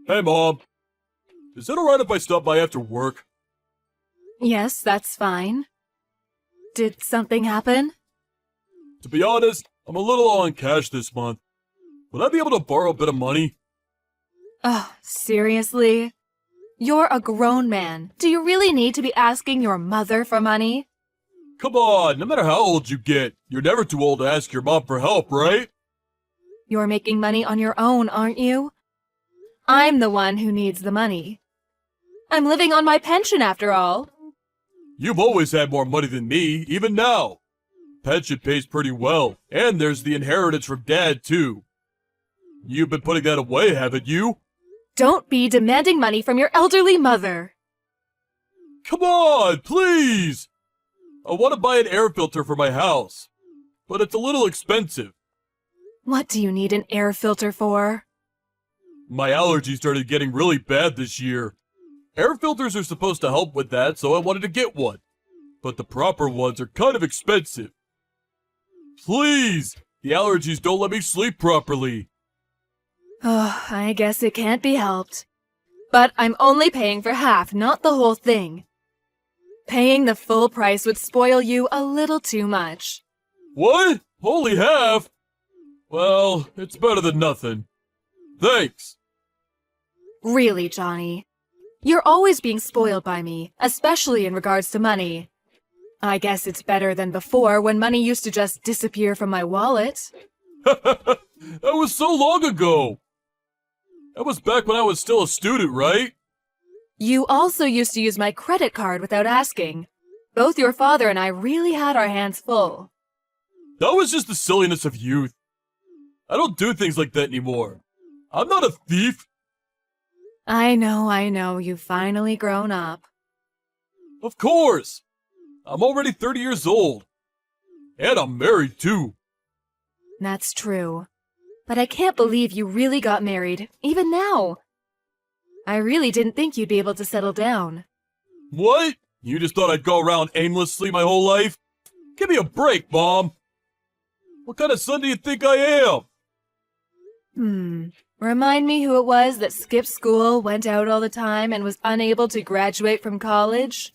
Hey, Mom. Is it alright if I stop by after work? Yes, that's fine. Did something happen? To be honest, I'm a little low on cash this month. Would I be able to borrow a bit of money? Ugh, seriously? You're a grown man. Do you really need to be asking your mother for money? Come on, no matter how old you get, you're never too old to ask your mom for help, right? You're making money on your own, aren't you? I'm the one who needs the money. I'm living on my pension after all. You've always had more money than me, even now. Pension pays pretty well, and there's the inheritance from Dad, too. You've been putting that away, haven't you? Don't be demanding money from your elderly mother. Come on, please! I want to buy an air filter for my house, but it's a little expensive. What do you need an air filter for? My allergies started getting really bad this year. Air filters are supposed to help with that, so I wanted to get one. But the proper ones are kind of expensive. Please! The allergies don't let me sleep properly. Oh, I guess it can't be helped. But I'm only paying for half, not the whole thing. Paying the full price would spoil you a little too much. What? Only half? Well, it's better than nothing. Thanks. Really, Johnny. You're always being spoiled by me, especially in regards to money. I guess it's better than before when money used to just disappear from my wallet. That was so long ago. That was back when I was still a student, right? You also used to use my credit card without asking. Both your father and I really had our hands full. That was just the silliness of youth. I don't do things like that anymore. I'm not a thief. I know, you've finally grown up. Of course. I'm already 30 years old. And I'm married too. That's true. But I can't believe you really got married, even now. I really didn't think you'd be able to settle down. What? You just thought I'd go around aimlessly my whole life? Give me a break, Mom. What kind of son do you think I am? Remind me who it was that skipped school, went out all the time, and was unable to graduate from college?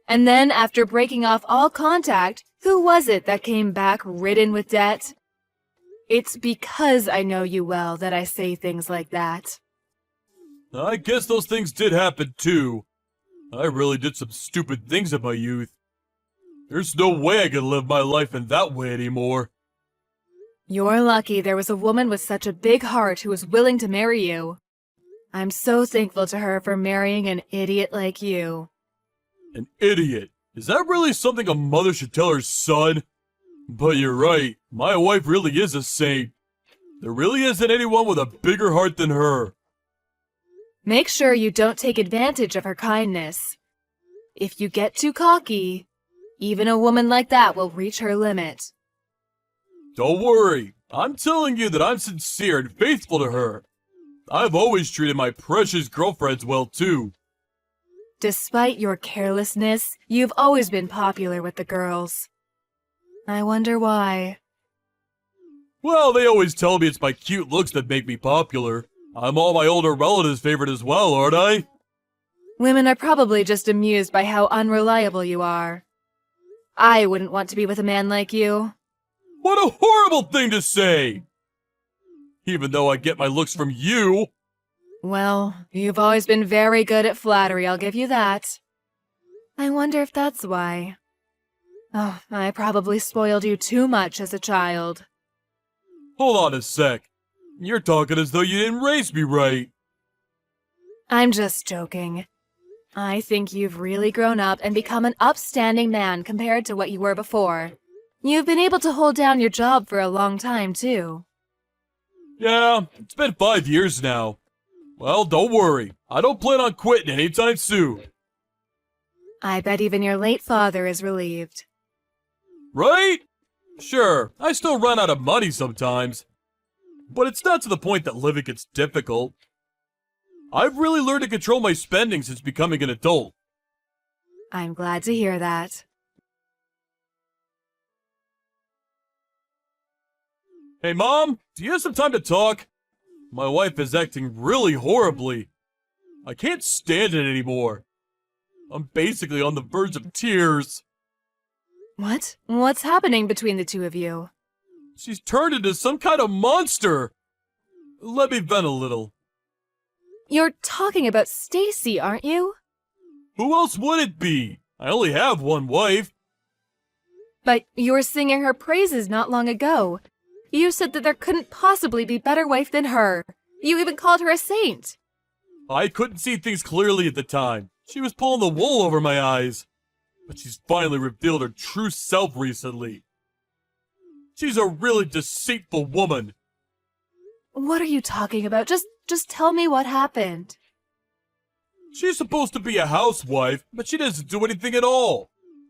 And then, after breaking off all contact, who was it that came back ridden with debt? It's because I know you well that I say things like that. I guess those things did happen too. I really did some stupid things in my youth. There's no way I can live my life in that way anymore. You're lucky there was a woman with such a big heart who was willing to marry you. I'm so thankful to her for marrying an idiot like you. An idiot? Is that really something a mother should tell her son? But you're right, my wife really is a saint. There really isn't anyone with a bigger heart than her. Make sure you don't take advantage of her kindness. If you get too cocky, even a woman like that will reach her limit. Don't worry, I'm telling you that I'm sincere and faithful to her. I've always treated my precious girlfriends well too. Despite your carelessness, you've always been popular with the girls. I wonder why. Well, they always tell me it's my cute looks that make me popular. I'm all my older relatives' favorite as well, aren't I? Women are probably just amused by how unreliable you are. I wouldn't want to be with a man like you. What a horrible thing to say! Even though I get my looks from you. Well, you've always been very good at flattery, I'll give you that. I wonder if that's why. Oh, I probably spoiled you too much as a child. Hold on a sec. You're talking as though you didn't raise me right. I'm just joking. I think you've really grown up and become an upstanding man compared to what you were before. You've been able to hold down your job for a long time, too. Yeah, it's been 5 years now. Well, don't worry. I don't plan on quitting anytime soon. I bet even your late father is relieved. Right? Sure, I still run out of money sometimes. But it's not to the point that living gets difficult. I've really learned to control my spending since becoming an adult. I'm glad to hear that. Hey, Mom, do you have some time to talk? My wife is acting really horribly. I can't stand it anymore. I'm basically on the verge of tears. What? What's happening between the two of you? She's turned into some kind of monster. Let me vent a little. You're talking about Stacy, aren't you? Who else would it be? I only have one wife. But you were singing her praises not long ago. You said that there couldn't possibly be better wife than her. You even called her a saint. I couldn't see things clearly at the time. She was pulling the wool over my eyes. But she's finally revealed her true self recently. She's a really deceitful woman. What are you talking about? Just tell me what happened. She's supposed to be a housewife, but she doesn't do anything at all.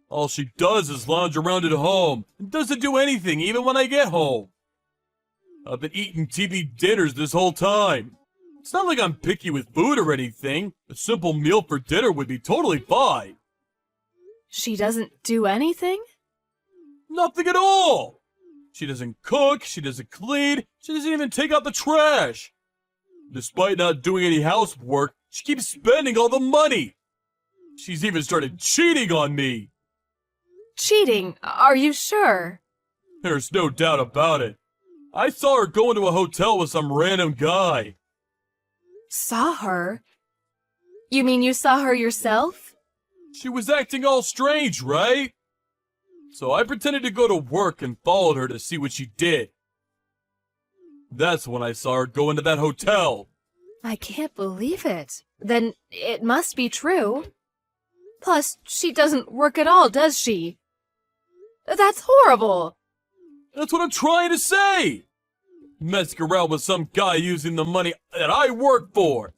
All she does is lounge around at home and doesn't do anything even when I get home. I've been eating TV dinners this whole time. It's not like I'm picky with food or anything. A simple meal for dinner would be totally fine. She doesn't do anything? Nothing at all. She doesn't cook, she doesn't clean, she doesn't even take out the trash. Despite not doing any housework, she keeps spending all the money. She's even started cheating on me. Cheating? Are you sure? There's no doubt about it. I saw her go into a hotel with some random guy. Saw her? You mean you saw her yourself? She was acting all strange, right? So I pretended to go to work and followed her to see what she did. That's when I saw her go into that hotel. I can't believe it. Then it must be true. Plus, she doesn't work at all, does she? That's horrible. That's what I'm trying to say. Messing around with some guy using the money that I work for.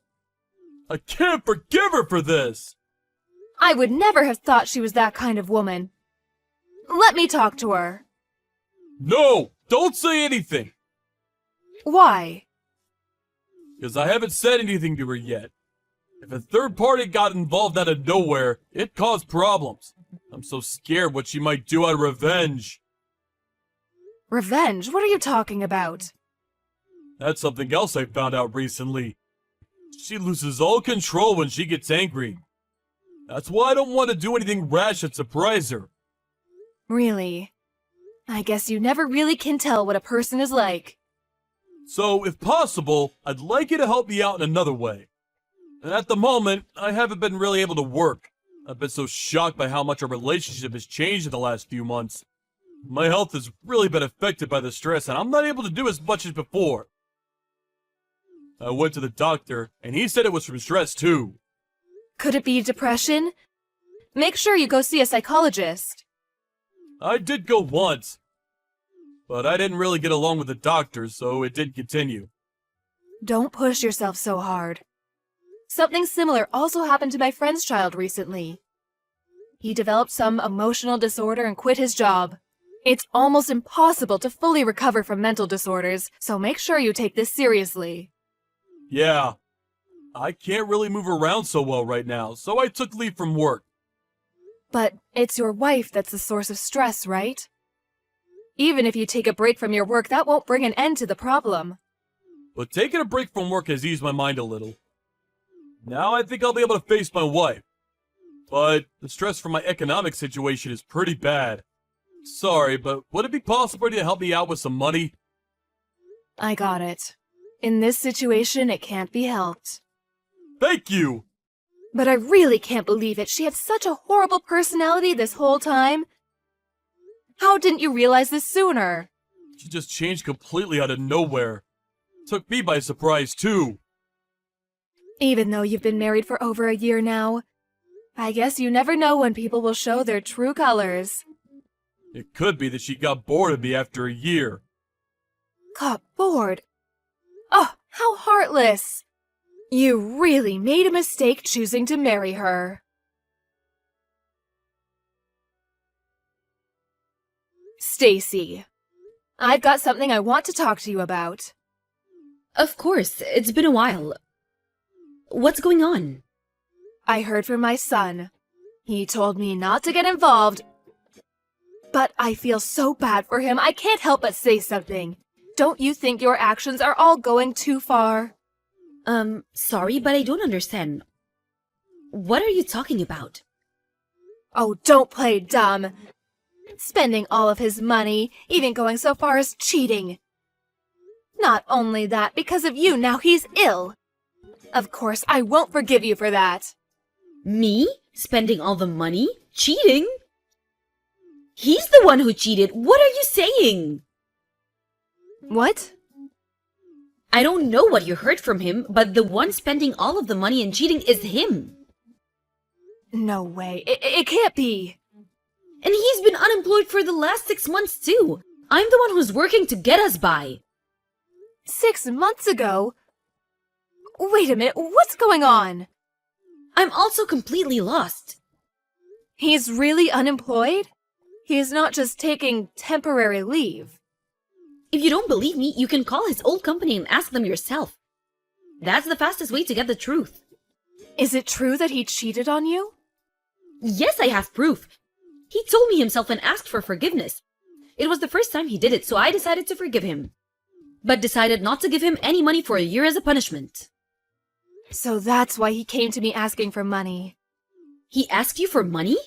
I can't forgive her for this. I would never have thought she was that kind of woman. Let me talk to her. No, don't say anything. Why? Because I haven't said anything to her yet. If a third party got involved out of nowhere, it caused problems. I'm so scared what she might do out of revenge. Revenge? What are you talking about? That's something else I found out recently. She loses all control when she gets angry. That's why I don't want to do anything rash that surprise her. Really? I guess you never really can tell what a person is like. So, if possible, I'd like you to help me out in another way. And at the moment, I haven't been really able to work. I've been so shocked by how much our relationship has changed in the last few months. My health has really been affected by the stress, and I'm not able to do as much as before. I went to the doctor, and he said it was from stress too. Could it be depression? Make sure you go see a psychologist. I did go once, but I didn't really get along with the doctor, so it didn't continue. Don't push yourself so hard. Something similar also happened to my friend's child recently. He developed some emotional disorder and quit his job. It's almost impossible to fully recover from mental disorders, so make sure you take this seriously. Yeah, I can't really move around so well right now, so I took leave from work. But it's your wife that's the source of stress, right? Even if you take a break from your work, that won't bring an end to the problem. But taking a break from work has eased my mind a little. Now I think I'll be able to face my wife. But the stress from my economic situation is pretty bad. Sorry, but would it be possible to help me out with some money? I got it. In this situation, it can't be helped. Thank you! But I really can't believe it. She had such a horrible personality this whole time. How didn't you realize this sooner? She just changed completely out of nowhere. Took me by surprise too. Even though you've been married for over a year now, I guess you never know when people will show their true colors. It could be that she got bored of me after a year. Got bored? Oh, how heartless! You really made a mistake choosing to marry her. Stacy, I've got something I want to talk to you about. Of course, it's been a while. What's going on? I heard from my son. He told me not to get involved, but I feel so bad for him, I can't help but say something. Don't you think your actions are all going too far? Sorry, but I don't understand. What are you talking about? Oh, don't play dumb. Spending all of his money, even going so far as cheating. Not only that, because of you, now he's ill. Of course, I won't forgive you for that. Me? Spending all the money? Cheating? He's the one who cheated. What are you saying? What? I don't know what you heard from him, but the one spending all of the money and cheating is him. No way. It can't be. And he's been unemployed for the last 6 months too. I'm the one who's working to get us by. 6 months ago? Wait a minute, what's going on? I'm also completely lost. He's really unemployed? He's not just taking temporary leave. If you don't believe me, you can call his old company and ask them yourself. That's the fastest way to get the truth. Is it true that he cheated on you? Yes, I have proof. He told me himself and asked for forgiveness. It was the first time he did it, so I decided to forgive him. But decided not to give him any money for a year as a punishment. So that's why he came to me asking for money. He asked you for money?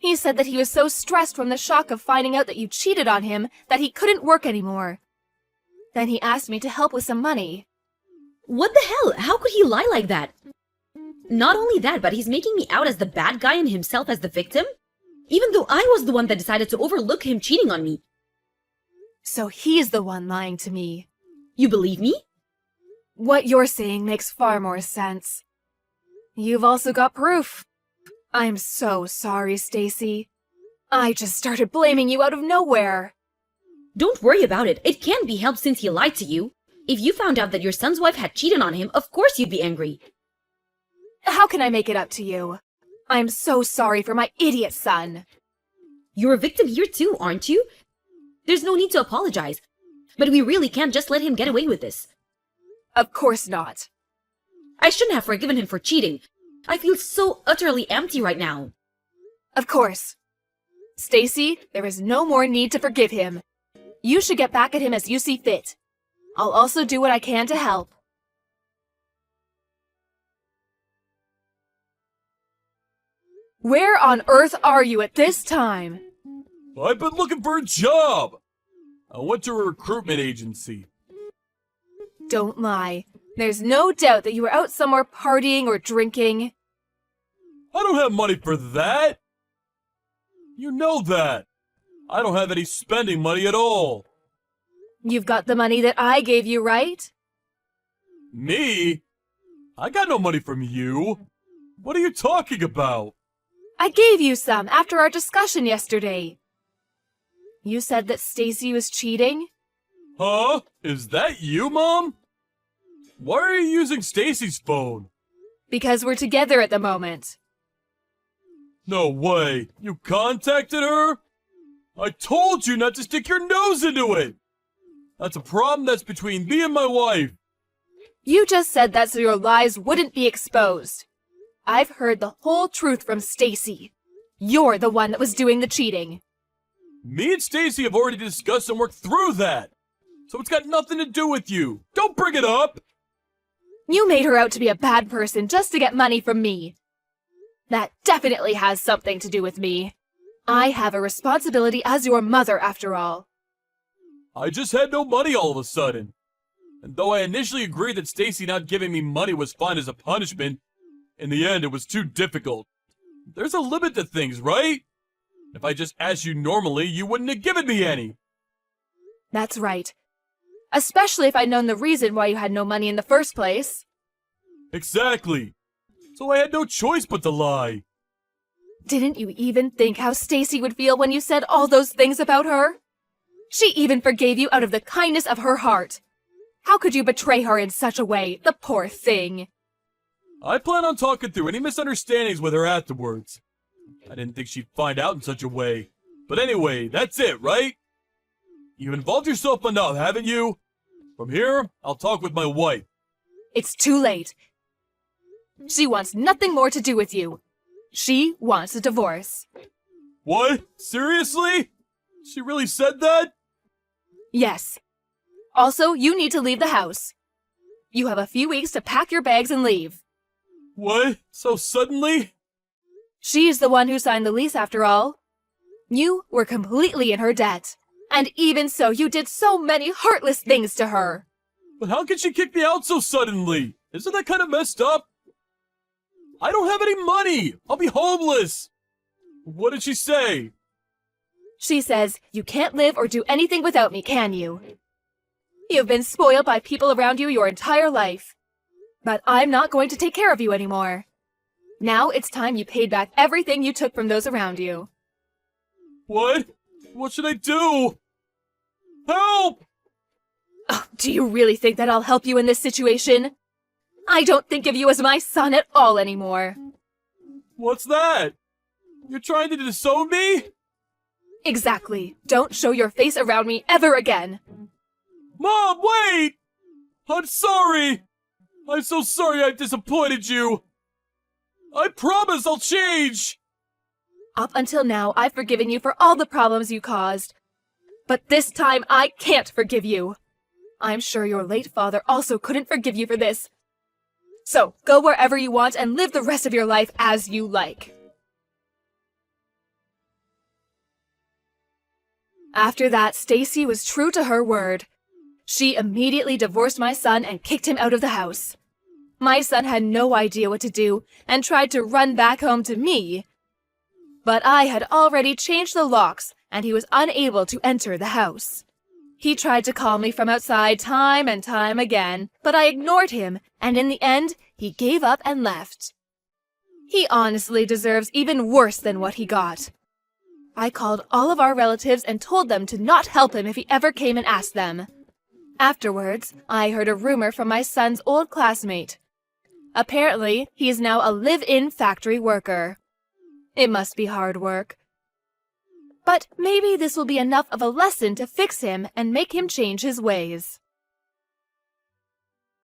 He said that he was so stressed from the shock of finding out that you cheated on him that he couldn't work anymore. Then he asked me to help with some money. What the hell? How could he lie like that? Not only that, but he's making me out as the bad guy and himself as the victim? Even though I was the one that decided to overlook him cheating on me. So he's the one lying to me. You believe me? What you're saying makes far more sense. You've also got proof. I'm so sorry, Stacy. I just started blaming you out of nowhere. Don't worry about it. It can't be helped since he lied to you. If you found out that your son's wife had cheated on him, of course you'd be angry. How can I make it up to you? I'm so sorry for my idiot son. You're a victim here too, aren't you? There's no need to apologize. But we really can't just let him get away with this. Of course not. I shouldn't have forgiven him for cheating. I feel so utterly empty right now. Of course. Stacy, there is no more need to forgive him. You should get back at him as you see fit. I'll also do what I can to help. Where on earth are you at this time? I've been looking for a job. I went to a recruitment agency. Don't lie. There's no doubt that you were out somewhere partying or drinking. I don't have money for that. You know that. I don't have any spending money at all. You've got the money that I gave you, right? Me? I got no money from you. What are you talking about? I gave you some after our discussion yesterday. You said that Stacy was cheating? Huh? Is that you, Mom? Why are you using Stacy's phone? Because we're together at the moment. No way. You contacted her? I told you not to stick your nose into it. That's a problem that's between me and my wife. You just said that so your lies wouldn't be exposed. I've heard the whole truth from Stacy. You're the one that was doing the cheating. Me and Stacy have already discussed and worked through that. So it's got nothing to do with you. Don't bring it up. You made her out to be a bad person just to get money from me. That definitely has something to do with me. I have a responsibility as your mother, after all. I just had no money all of a sudden. And though I initially agreed that Stacy not giving me money was fine as a punishment, in the end it was too difficult. There's a limit to things, right? If I just asked you normally, you wouldn't have given me any. That's right. Especially if I'd known the reason why you had no money in the first place. Exactly. So I had no choice but to lie. Didn't you even think how Stacy would feel when you said all those things about her? She even forgave you out of the kindness of her heart. How could you betray her in such a way, the poor thing? I plan on talking through any misunderstandings with her afterwards. I didn't think she'd find out in such a way. But anyway, that's it, right? You've involved yourself enough, haven't you? From here, I'll talk with my wife. It's too late. She wants nothing more to do with you. She wants a divorce. What? Seriously? She really said that? Yes. Also, you need to leave the house. You have a few weeks to pack your bags and leave. What? So suddenly? She's the one who signed the lease after all. You were completely in her debt. And even so, you did so many heartless things to her. But how can she kick me out so suddenly? Isn't that kind of messed up? I don't have any money! I'll be homeless! What did she say? She says, you can't live or do anything without me, can you? You've been spoiled by people around you your entire life. But I'm not going to take care of you anymore. Now it's time you paid back everything you took from those around you. What? What should I do? Help! Oh, do you really think that I'll help you in this situation? I don't think of you as my son at all anymore. What's that? You're trying to disown me? Exactly. Don't show your face around me ever again. Mom, wait! I'm sorry! I'm so sorry I disappointed you! I promise I'll change! Up until now, I've forgiven you for all the problems you caused. But this time, I can't forgive you. I'm sure your late father also couldn't forgive you for this. So, go wherever you want and live the rest of your life as you like. After that, Stacy was true to her word. She immediately divorced my son and kicked him out of the house. My son had no idea what to do and tried to run back home to me. But I had already changed the locks and he was unable to enter the house. He tried to call me from outside time and time again, but I ignored him, and in the end, he gave up and left. He honestly deserves even worse than what he got. I called all of our relatives and told them to not help him if he ever came and asked them. Afterwards, I heard a rumor from my son's old classmate. Apparently, he is now a live-in factory worker. It must be hard work. But maybe this will be enough of a lesson to fix him and make him change his ways.